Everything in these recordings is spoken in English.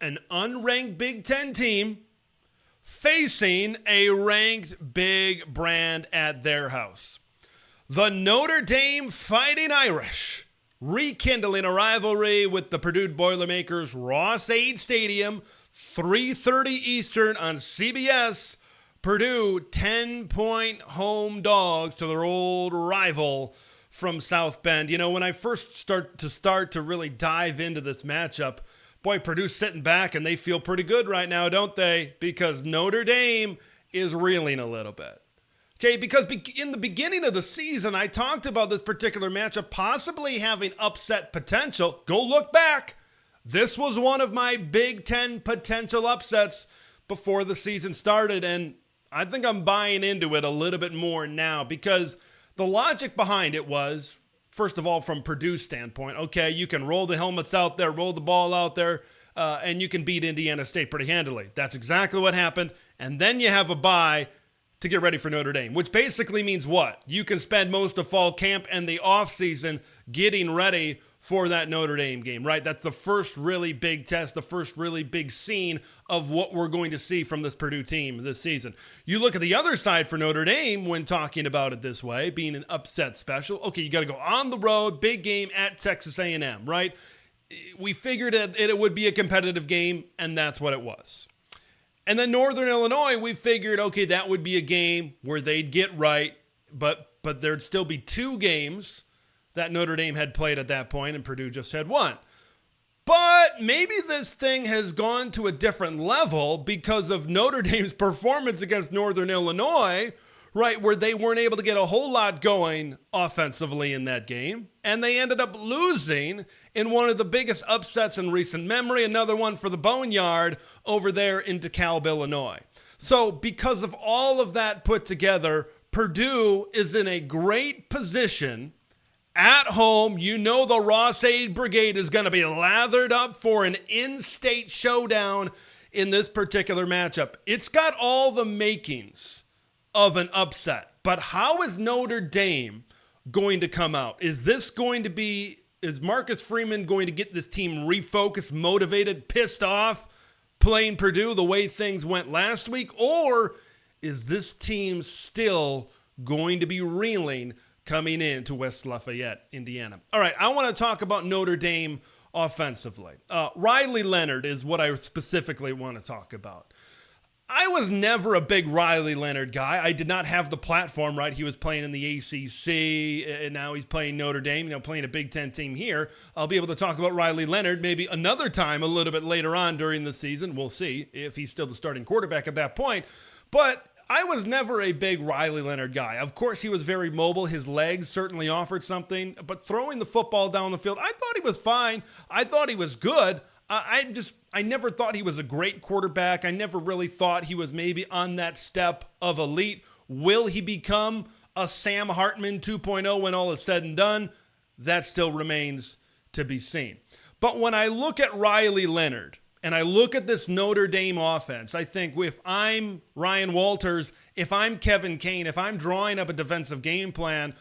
an unranked Big Ten team facing a ranked big brand at their house. The Notre Dame Fighting Irish rekindling a rivalry with the Purdue Boilermakers, Ross-Ade Stadium, 3:30 Eastern on CBS. Purdue 10-point home dogs to their old rival from South Bend. You know, when I first start to really dive into this matchup, boy, Purdue's sitting back and they feel pretty good right now, don't they? Because Notre Dame is reeling a little bit. Okay, because in the beginning of the season, I talked about this particular matchup possibly having upset potential. Go look back. This was one of my Big Ten potential upsets before the season started, and I think I'm buying into it a little bit more now because the logic behind it was, first of all, from Purdue's standpoint, okay, you can roll the helmets out there, roll the ball out there, and you can beat Indiana State pretty handily. That's exactly what happened. And then you have a bye to get ready for Notre Dame, which basically means what? You can spend most of fall camp and the offseason getting ready for that Notre Dame game, right? That's the first really big test, the first really big scene of what we're going to see from this Purdue team this season. You look at the other side for Notre Dame when talking about it this way, being an upset special. Okay, you got to go on the road, big game at Texas A&M, right? We figured it would be a competitive game, and that's what it was. And then Northern Illinois, we figured, okay, that would be a game where they'd get right, but there'd still be two games that Notre Dame had played at that point, and Purdue just had one. But maybe this thing has gone to a different level because of Notre Dame's performance against Northern Illinois, right, where they weren't able to get a whole lot going offensively in that game, and they ended up losing in one of the biggest upsets in recent memory, another one for the Boneyard over there in DeKalb, Illinois. So because of all of that put together, Purdue is in a great position at home. You know the Ross-Ade Brigade is going to be lathered up for an in-state showdown in this particular matchup. It's got all the makings of an upset. But how is Notre Dame going to come out? Is Marcus Freeman going to get this team refocused, motivated, pissed off, playing Purdue the way things went last week? Or is this team still going to be reeling coming into West Lafayette, Indiana? All right, I want to talk about Notre Dame offensively. Riley Leonard is what I specifically want to talk about. I was never a big Riley Leonard guy. I did not have the platform, right? He was playing in the ACC, and now he's playing Notre Dame, playing a Big Ten team here. I'll be able to talk about Riley Leonard maybe another time a little bit later on during the season. We'll see if he's still the starting quarterback at that point. But I was never a big Riley Leonard guy. Of course, he was very mobile. His legs certainly offered something. But throwing the football down the field, I thought he was fine. I thought he was good. I never thought he was a great quarterback. I never really thought he was maybe on that step of elite. Will he become a Sam Hartman 2.0 when all is said and done? That still remains to be seen. But when I look at Riley Leonard and I look at this Notre Dame offense, I think if I'm Ryan Walters, if I'm Kevin Kane, if I'm drawing up a defensive game plan,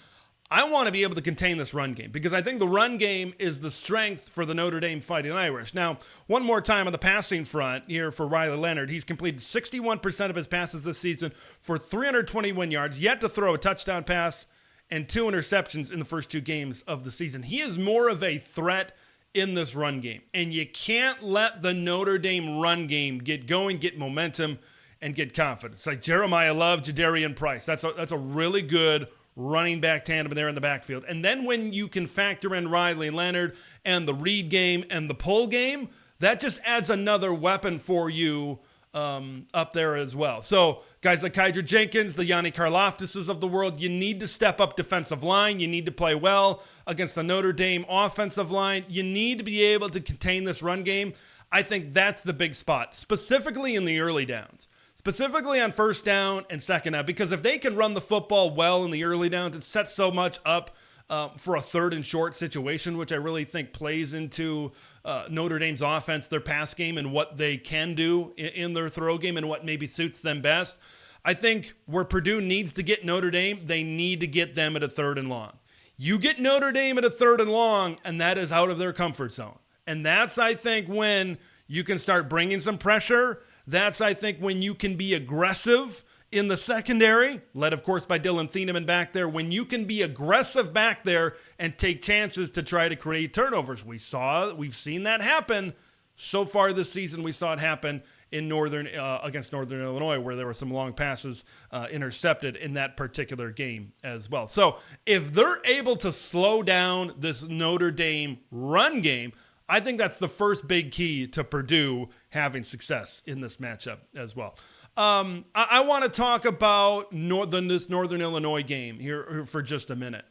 I want to be able to contain this run game because I think the run game is the strength for the Notre Dame Fighting Irish. Now, one more time on the passing front here for Riley Leonard. He's completed 61% of his passes this season for 321 yards, yet to throw a touchdown pass and 2 interceptions in the first 2 games of the season. He is more of a threat in this run game, and you can't let the Notre Dame run game get going, get momentum, and get confidence. Like Jeremiah Love, Jadarian Price. That's a really good running back tandem there in the backfield. And then when you can factor in Riley Leonard and the read game and the pull game, that just adds another weapon for you up there as well. So guys like Kydra Jenkins, the Yanni Karloftises of the world, you need to step up defensive line. You need to play well against the Notre Dame offensive line. You need to be able to contain this run game. I think that's the big spot, specifically in the early downs. Specifically on first down and second down, because if they can run the football well in the early downs, it sets so much up for a third and short situation, which I really think plays into Notre Dame's offense, their pass game, and what they can do in their throw game and what maybe suits them best. I think where Purdue needs to get Notre Dame, they need to get them at a third and long. You get Notre Dame at a third and long, and that is out of their comfort zone. And that's, I think, when You can start bringing some pressure. That's, I think, when you can be aggressive in the secondary, led, of course, by Dylan Thieneman back there. When you can be aggressive back there and take chances to try to create turnovers. We've seen that happen so far this season. We saw it happen in against Northern Illinois, where there were some long passes intercepted in that particular game as well. So if they're able to slow down this Notre Dame run game, I think that's the first big key to Purdue having success in this matchup as well. I want to talk about this Northern Illinois game here for just a minute.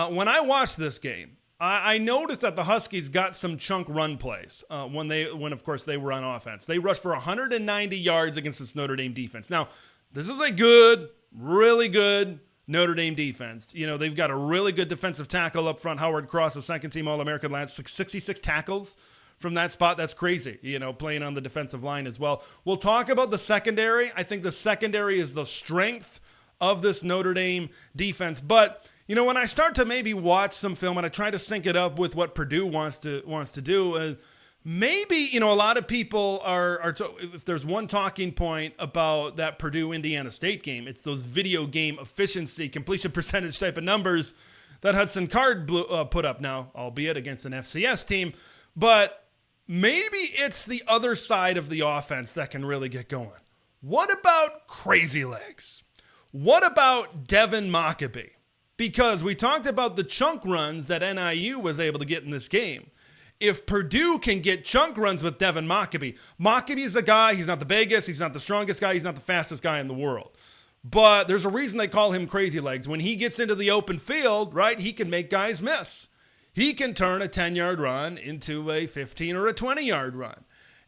When I watched this game, I noticed that the Huskies got some chunk run plays when of course they were on offense. They rushed for 190 yards against this Notre Dame defense. Now, this is a good, really good Notre Dame defense. You know, they've got a really good defensive tackle up front. Howard Cross, a second-team All-American last 66 tackles from that spot. That's crazy, playing on the defensive line as well. We'll talk about the secondary. I think the secondary is the strength of this Notre Dame defense. But, when I start to maybe watch some film and I try to sync it up with what Purdue wants to do, maybe, a lot of people if there's one talking point about that Purdue-Indiana State game, it's those video game efficiency, completion percentage type of numbers that Hudson Card put up now, albeit against an FCS team. But maybe it's the other side of the offense that can really get going. What about Crazy Legs? What about Devin Mockabee? Because we talked about the chunk runs that NIU was able to get in this game. If Purdue can get chunk runs with Devin Mockabee is a guy, he's not the biggest, he's not the strongest guy, he's not the fastest guy in the world. But there's a reason they call him Crazy Legs. When he gets into the open field, right, he can make guys miss. He can turn a 10-yard run into a 15 or a 20-yard run.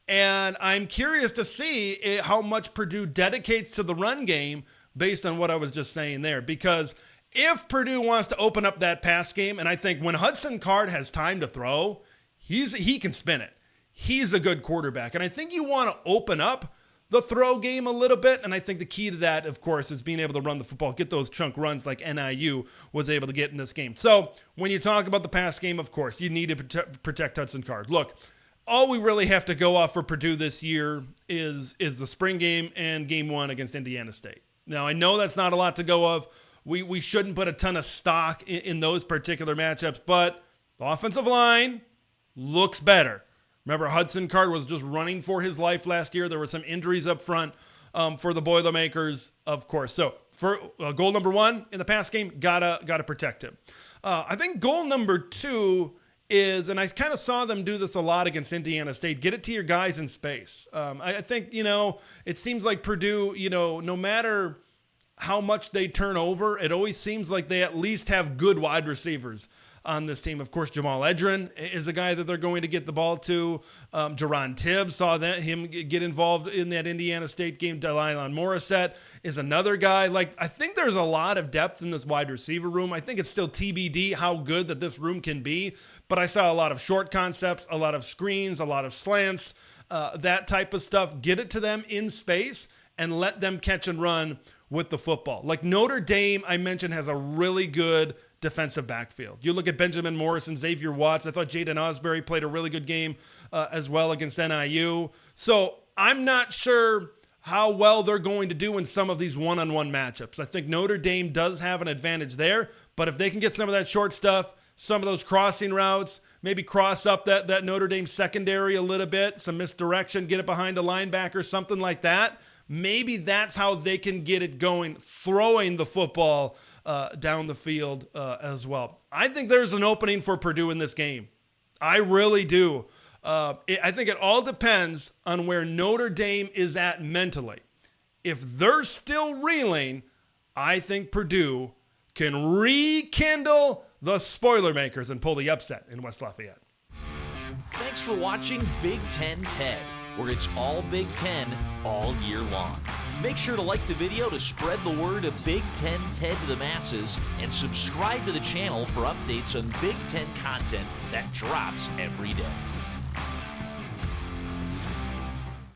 And I'm curious to see how much Purdue dedicates to the run game based on what I was just saying there. Because if Purdue wants to open up that pass game, and I think when Hudson Card has time to throw, he can spin it. He's a good quarterback. And I think you want to open up the throw game a little bit. And I think the key to that, of course, is being able to run the football, get those chunk runs like NIU was able to get in this game. So when you talk about the pass game, of course, you need to protect Hudson Card. Look, all we really have to go off for Purdue this year is the spring game and game one against Indiana State. Now, I know that's not a lot to go off. We shouldn't put a ton of stock in those particular matchups, but the offensive line looks better. Remember, Hudson Card was just running for his life last year. There were some injuries up front for the Boilermakers, of course. So for goal number one in the pass game, gotta protect him. I think goal number two is, and I kind of saw them do this a lot against Indiana State, get it to your guys in space. I think, it seems like Purdue, no matter how much they turn over, it always seems like they at least have good wide receivers on this team. Of course, Jamal Edrin is a guy that they're going to get the ball to. Jerron Tibbs, saw him get involved in that Indiana State game. Delilon Morissette is another guy. I think there's a lot of depth in this wide receiver room. I think it's still TBD how good that this room can be, but I saw a lot of short concepts, a lot of screens, a lot of slants, that type of stuff. Get it to them in space and let them catch and run with the football. Like Notre Dame, I mentioned, has a really good defensive backfield. You look at Benjamin Morrison, Xavier Watts. I thought Jaden Osbury played a really good game as well against NIU. So I'm not sure how well they're going to do in some of these one-on-one matchups. I think Notre Dame does have an advantage there, but if they can get some of that short stuff, some of those crossing routes, maybe cross up that Notre Dame secondary a little bit, some misdirection, get it behind a linebacker, something like that, maybe that's how they can get it going, throwing the football down the field as well. I think there's an opening for Purdue in this game. I really do. I think it all depends on where Notre Dame is at mentally. If they're still reeling, I think Purdue can rekindle the Spoilermakers and pull the upset in West Lafayette. Thanks for watching Big Ten Ted, where it's all Big Ten all year long. Make sure to like the video to spread the word of Big Ten Ted to the masses, and subscribe to the channel for updates on Big Ten content that drops every day.